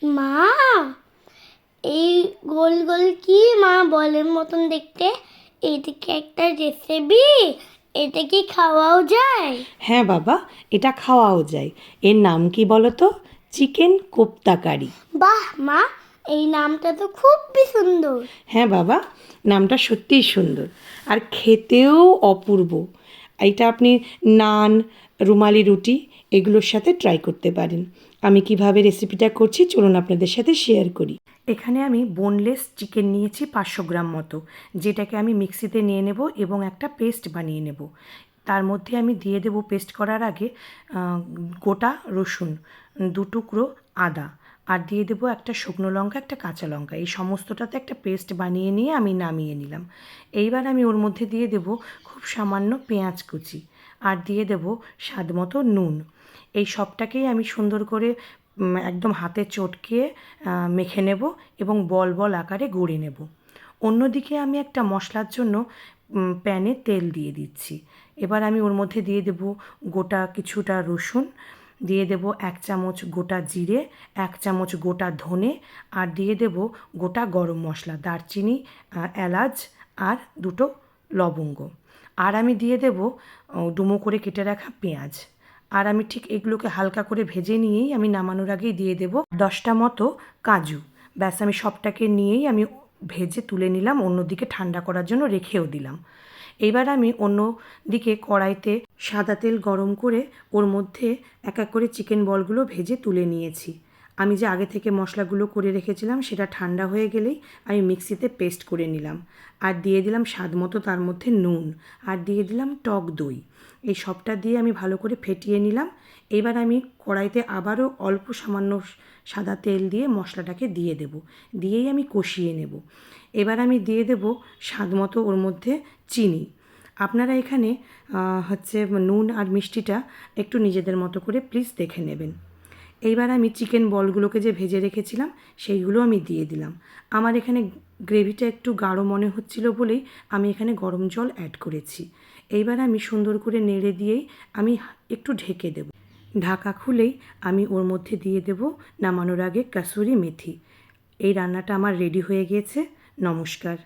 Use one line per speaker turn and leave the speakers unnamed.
মা, এই গোল গোল কি মা বলের মতন দেখতে? এটা কি একটা রেসিপি? এটা কি খাওয়াও যায়?
হ্যাঁ বাবা, এটা খাওয়াও যায়। এর নাম কি বলো তো? চিকেন কোপ্তা কারি।
বাহ মা, এই নামটা তো খুবই সুন্দর।
হ্যাঁ বাবা, নামটা সত্যিই সুন্দর আর খেতেও অপূর্ব। এটা আপনি নান, রুমালি রুটি এগুলোর সাথে ট্রাই করতে পারেন। আমি কিভাবে রেসিপিটা করছি চলুন আপনাদের সাথে শেয়ার করি। এখানে আমি বোনলেস চিকেন নিয়েছি 500 গ্রাম মতো, যেটাকে আমি মিক্সিতে নিয়ে নেব এবং একটা পেস্ট বানিয়ে নেব। তার মধ্যে আমি দিয়ে দেব পেস্ট করার আগে গোটা রসুন, 2 টুকরো আদা, আর দিয়ে দেবো একটা শুকনো লঙ্কা, একটা কাঁচা লঙ্কা। এই সমস্তটাতে একটা পেস্ট বানিয়ে নিয়ে আমি নামিয়ে নিলাম। এইবার আমি ওর মধ্যে দিয়ে দেব খুব সামান্য পেঁয়াজ কুচি, আর দিয়ে দেব স্বাদ মতো নুন। এই সবটাকেই আমি সুন্দর করে একদম হাতে চটকিয়ে মেখে নেব এবং বল বল আকারে গড়ে নেব। অন্যদিকে আমি একটা মশলার জন্য প্যানে তেল দিয়ে দিচ্ছি। এবার আমি ওর মধ্যে দিয়ে দেব গোটা কিছুটা রসুন, দিয়ে দেব 1 চামচ গোটা জিরে, 1 চামচ গোটা ধনে, আর দিয়ে দেব গোটা গরম মশলা, দারচিনি, এলাচ আর 2টো লবঙ্গ। আর আমি দিয়ে দেব ডুমো করে কেটে রাখা পেঁয়াজ। আর আমি ঠিক এগুলোকে হালকা করে ভেজে নিয়েই আমি নামানোর আগেই দিয়ে দেব 10টা মতো কাজু। ব্যাস, আমি সবটাকে নিয়েই আমি ভেজে তুলে নিলাম, অন্যদিকে ঠান্ডা করার জন্য রেখেও দিলাম। এবার আমি অন্য দিকে কড়াইতে সাদা তেল গরম করে ওর মধ্যে এক এক করে চিকেন বলগুলো ভেজে তুলে নিয়েছি। আমি যে আগে থেকে মশলাগুলো করে রেখেছিলাম সেটা ঠান্ডা হয়ে গেলেই আমি মিক্সিতে পেস্ট করে নিলাম, আর দিয়ে দিলাম স্বাদ মতো তার মধ্যে নুন, আর দিয়ে দিলাম টক দই। এই সবটা দিয়ে আমি ভালো করে ফেটিয়ে নিলাম। এবার আমি কড়াইতে আবারও অল্প সামান্য সাদা তেল দিয়ে মশলাটাকে দিয়ে দেব, দিয়েই আমি কষিয়ে নেব। এবার আমি দিয়ে দেব স্বাদ মতো ওর মধ্যে চিনি। আপনারা এখানে নুন আর মিষ্টিটা একটু নিজেদের মতো করে প্লিজ দেখে নেবেন। এইবার আমি চিকেন বলগুলোকে যে ভেজে রেখেছিলাম সেইগুলো আমি দিয়ে দিলাম। আমার এখানে গ্রেভিটা একটু গাঢ় মনে হচ্ছিল বলেই আমি এখানে গরম জল অ্যাড করেছি। এইবার আমি সুন্দর করে নেড়ে দিয়েই আমি একটু ঢেকে দেব। ঢাকা খুলেই আমি ওর মধ্যে দিয়ে দেব নামানোর আগে কাসুরি মেথি। এই রান্নাটা আমার রেডি হয়ে গিয়েছে। নমস্কার।